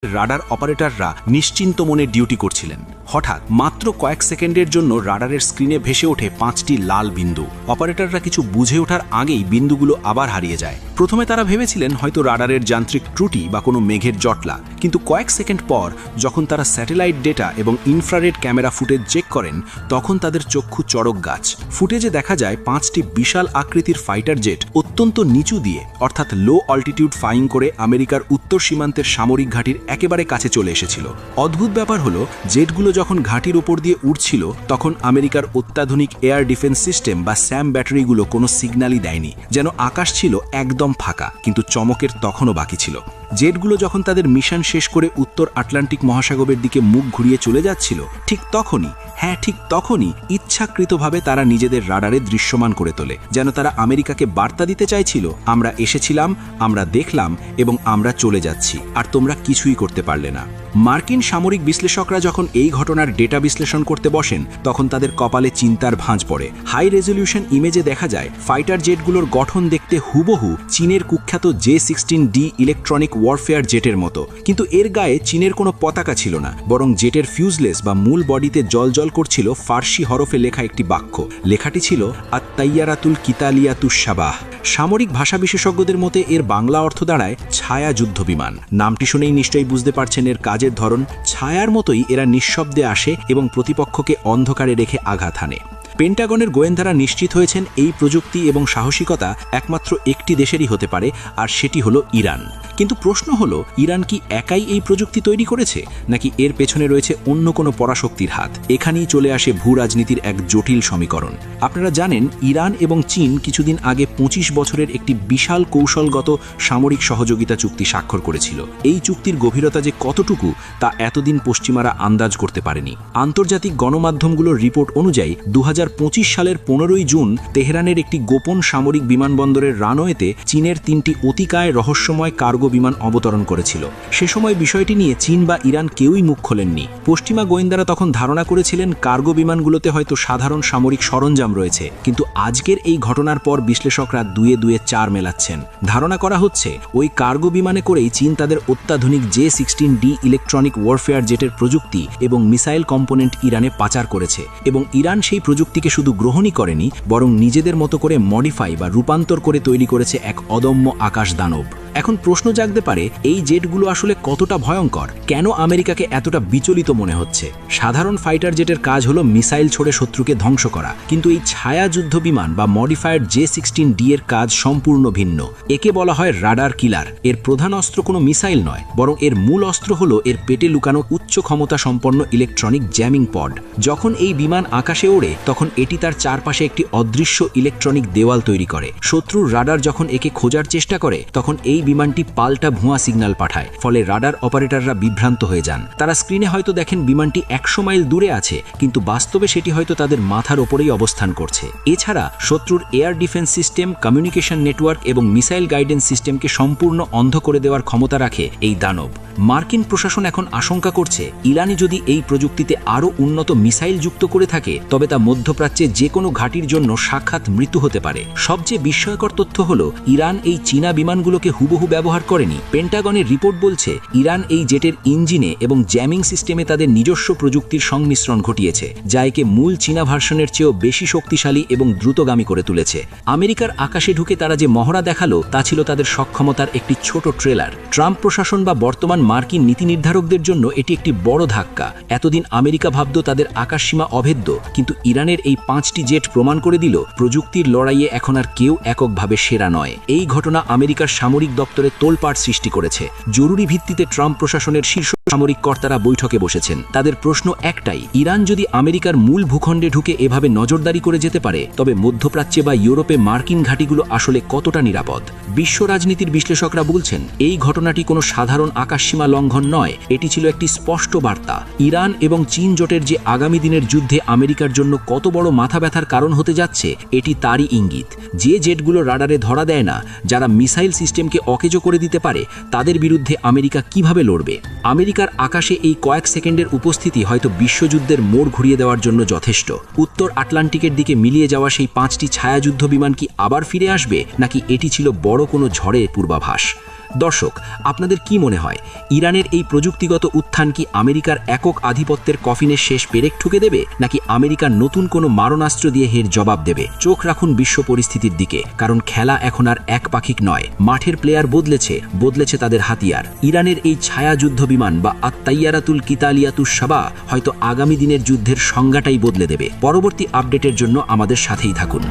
Radar অপারেটররা নিশ্চিন্ত মনে duty করছিলেন। হঠাৎ মাত্র কয়েক সেকেন্ডের জন্য রাডারের স্ক্রিনে ভেসে ওঠে 5টি লাল বিন্দু। অপারেটররা কিছু বুঝে ওঠার আগেই বিন্দুগুলো আবার হারিয়ে যায়। প্রথমে তারা ভেবেছিলেন হয়তো রাডারের যান্ত্রিক ত্রুটি বা কোনো মেঘের জটলা, কিন্তু কয়েক সেকেন্ড পর যখন তারা স্যাটেলাইট ডেটা এবং ইনফ্রারেড ক্যামেরা ফুটেজ চেক করেন, তখন তাদের চক্ষু চড়ক গাছ। ফুটেজে দেখা যায় 5টি বিশাল আকৃতির ফাইটার জেট অত্যন্ত নিচু দিয়ে, অর্থাৎ লো অল্টিটিউড ফ্লাইং করে আমেরিকার উত্তর সীমান্তের সামরিক ঘাঁটির একেবারে কাছে চলে এসেছিল। অদ্ভুত ব্যাপার হলো, জেটগুলো যখন ঘাঁটির ওপর দিয়ে উড়ছিল তখন আমেরিকার অত্যাধুনিক এয়ার ডিফেন্স সিস্টেম বা স্যাম ব্যাটারিগুলো কোনো সিগন্যালই দেয়নি, যেন আকাশ ছিল একদম ফাঁকা। কিন্তু চমকের তখনও বাকি ছিল। জেটগুলো যখন তাদের মিশন শেষ করে উত্তর আটলান্টিক মহাসাগরের দিকে মুখ ঘুরিয়ে চলে যাচ্ছিল, ঠিক তখনই ইচ্ছাকৃতভাবে তারা নিজেদের রাডারে দৃশ্যমান করে তোলে, যেন তারা আমেরিকাকে বার্তা দিতে চাইছিল, আমরা এসেছিলাম, আমরা দেখলাম এবং আমরা চলে যাচ্ছি, আর তোমরা কিছুই করতে পারলে না। মার্কিন সামরিক বিশ্লেষকরা যখন এই ঘটনার ডেটা বিশ্লেষণ করতে বসেন, তখন তাদের কপালে চিন্তার ভাঁজ পড়ে। হাই রেজলিউশন ইমেজে দেখা যায় ফাইটার জেটগুলোর গঠন দেখতে হুবহু চীনের কুখ্যাত J-16D ইলেকট্রনিক ওয়ারফেয়ার জেটের মতো, কিন্তু এর গায়ে চীনের কোনো পতাকা ছিল না, বরং জেটের ফিউজলেস বা মূল বডিতে জলজল করছিল ফার্সি হরফে লেখা একটি বাক্য। লেখাটি ছিল আত-তাইয়ারাতুল কিতালিয়াতুশ শাবাহ। সামরিক ভাষা বিশেষজ্ঞদের মতে এর বাংলা অর্থ দাঁড়ায় ছায়া যুদ্ধ বিমান। নামটি শুনেই নিশ্চয়ই বুঝতে পারছেন এর কাজের ধরন। ছায়ার মতোই এরা নিঃশব্দে আসে এবং প্রতিপক্ষকে অন্ধকারে রেখে আঘাত হানে। পেন্টাগনের গোয়েন্দারা নিশ্চিত হয়েছেন এই প্রযুক্তি এবং সাহসিকতা একমাত্র একটি দেশেরই হতে পারে, আর সেটি হলো ইরান। কিন্তু প্রশ্ন হলো, ইরান কি একাই এই প্রযুক্তি তৈরি করেছে, নাকি এর পেছনে রয়েছে অন্য কোনো পরাশক্তির হাত? এখানেই চলে আসে ভূ রাজনীতির এক জটিল সমীকরণ। আপনারা জানেন, ইরান এবং চীন কিছুদিন আগে 25 বছরের একটি বিশাল কৌশলগত সামরিক সহযোগিতা চুক্তি স্বাক্ষর করেছিল। এই চুক্তির গভীরতা যে কতটুকু তা এতদিন পশ্চিমারা আন্দাজ করতে পারেনি। আন্তর্জাতিক গণমাধ্যমগুলোর রিপোর্ট অনুযায়ী 2025 সালের 15ই জুন তেহরানের একটি গোপন সামরিক বিমানবন্দরের রানওয়েতে চীনের 3টি অতিকায় রহস্যময় কার্গো বিমান অবতরণ করেছিল। সে সময় বিষয়টি নিয়ে চীন বা ইরান কেউই মুখ খোলেননি। পশ্চিমা গোয়েন্দারা তখন ধারণা করেছিলেন কার্গো বিমানগুলোতে হয়তো সাধারণ সামরিক সরঞ্জাম রয়েছে, কিন্তু আজকের এই ঘটনার পর বিশ্লেষকরা দুয়ে দুয়ে 4 মেলাচ্ছেন। ধারণা করা হচ্ছে ওই কার্গো বিমানে করেই চীন তাদের অত্যাধুনিক J-16D ইলেকট্রনিক ওয়ারফেয়ার জেটের প্রযুক্তি এবং মিসাইল কম্পোনেন্ট ইরানে পাচার করেছে, এবং ইরান সেই প্রযুক্তিকে শুধু গ্রহণই করেনি, বরং নিজেদের মতো করে মডিফাই বা রূপান্তর করে তৈরি করেছে এক অদম্য আকাশ দানব। এখন প্রশ্ন জাগতে পারে, এই জেটগুলো আসলে কতটা ভয়ঙ্কর? কেন আমেরিকাকে এতটা বিচলিত মনে হচ্ছে? সাধারণ ফাইটার জেটের কাজ হলো মিসাইল ছড়ে শত্রুকে ধ্বংস করা, কিন্তু এই ছায়া যুদ্ধ বিমান বা মডিফায়ার্ড J-16D এর কাজ সম্পূর্ণ ভিন্ন। একে বলা হয় রাডার কিলার। এর প্রধান অস্ত্র কোনো মিসাইল নয়, বরং এর মূল অস্ত্র হলো এর পেটে লুকানো উচ্চ ক্ষমতা সম্পন্ন ইলেকট্রনিক জ্যামিং পড। যখন এই বিমান আকাশে ওড়ে, তখন এটি তার চারপাশে একটি অদৃশ্য ইলেকট্রনিক দেওয়াল তৈরি করে। শত্রুর রাডার যখন একে খোঁজার চেষ্টা করে, তখন এই বিমানটি পাল্টা ভুয়া সিগন্যাল পাঠায়, ফলে রাডার অপারেটররা বিভ্রান্ত হয়ে যান। তারা স্ক্রিনে হয়তো দেখেন বিমানটি 100 মাইল দূরে আছে, কিন্তু বাস্তবে সেটি হয়তো তাদের মাথার ওপরেই অবস্থান করছে। এছাড়া শত্রুর air defence system, communication network এবং মিসাইল গাইডেন্স সিস্টেমকে সম্পূর্ণ অন্ধ করে দেওয়ার ক্ষমতা রাখে এই দানব। মার্কিন প্রশাসন এখন আশঙ্কা করছে, ইরানি যদি এই প্রযুক্তিতে আরও উন্নত মিসাইল যুক্ত করে থাকে, তবে তা মধ্যপ্রাচ্যে যে কোনো ঘাঁটির জন্য সাক্ষাৎ মৃত্যু হতে পারে। সবচেয়ে বিস্ময়কর তথ্য হলো, ইরান এই চীনা বিমানগুলোকে হুবহু ব্যবহার করেনি। পেন্টাগনের রিপোর্ট বলছে, ইরান এই জেটের ইঞ্জিনে এবং জ্যামিং সিস্টেমে তাদের নিজস্ব প্রযুক্তির সংমিশ্রণ ঘটিয়েছে, যা একে মূল চীনা ভার্সনের চেয়েও বেশি শক্তিশালী এবং দ্রুতগামী করে তুলেছে। আমেরিকার আকাশে ঢুকে তারা যে মহড়া দেখালো, তা ছিল তাদের সক্ষমতার একটি ছোট ট্রেলার। ট্রাম্প প্রশাসন বা বর্তমান মার্কিন নীতি নির্ধারকদের জন্য এটি একটি বড় ধাক্কা। এতদিন আমেরিকা ভাবত তাদের আকাশসীমা অভেদ্য, কিন্তু ইরানের এই 5টি জেট প্রমাণ করে দিল, প্রযুক্তির লড়াইয়ে এখন আর কেউ এককভাবে সেরা নয়। এই ঘটনা আমেরিকার সামরিক দপ্তরে তোলপাড় সৃষ্টি করেছে। জরুরি ভিত্তিতে ট্রাম্প প্রশাসনের শীর্ষ সামরিক কর্তারা বৈঠকে বসেছেন। তাদের প্রশ্ন একটাই, ইরান যদি আমেরিকার মূল ভূখণ্ডে ঢুকে এভাবে নজরদারি করে যেতে পারে, তবে মধ্যপ্রাচ্যে বা ইউরোপে মার্কিন ঘাঁটিগুলো আসলে কতটা নিরাপদ? বিশ্ব রাজনীতির বিশ্লেষকরা বলছেন, এই ঘটনাটি কোনো সাধারণ আকাশসীমা লঙ্ঘন নয়, এটি ছিল একটি স্পষ্ট বার্তা। ইরান এবং চীন জোটের যে আগামী দিনের যুদ্ধে আমেরিকার জন্য কত বড় মাথা ব্যথার কারণ হতে যাচ্ছে, এটি তারই ইঙ্গিত। যে জেটগুলো রাডারে ধরা দেয় না, যারা মিসাইল সিস্টেমকে অকেজো করে দিতে পারে, তাদের বিরুদ্ধে আমেরিকা কিভাবে লড়বে? আমেরিকার আকাশে এই কয়েক সেকেন্ডের উপস্থিতি হয়তো বিশ্বযুদ্ধের মোড় ঘুরিয়ে দেওয়ার জন্য যথেষ্ট। উত্তর আটলান্টিকের দিকে মিলিয়ে যাওয়া সেই 5টি ছায়াযুদ্ধ বিমান কি আবার ফিরে আসবে, নাকি এটি ছিল বড় কোনো ঝড়ের পূর্বাভাস? দর্শক, আপনাদের কি মনে হয় ইরানের এই প্রযুক্তিগত উত্থান কি আমেরিকার একক আধিপত্যের কফিনের শেষ পেরেক ঠুকে দেবে, নাকি আমেরিকার নতুন কোনো মারণাস্ত্র দিয়ে এর জবাব দেবে? চোখ রাখুন বিশ্ব পরিস্থিতির দিকে, কারণ খেলা এখন আর একপাক্ষিক নয়। মাঠের প্লেয়ার বদলেছে তাদের হাতিয়ার। ইরানের এই ছায়া যুদ্ধ বিমান বা আত্তাইয়ারাতুল কিতালিয়াতুস সাবা হয়তো আগামী দিনের যুদ্ধের সংজ্ঞাটাই বদলে দেবে। পরবর্তী আপডেটের জন্য আমাদের সাথেই থাকুন।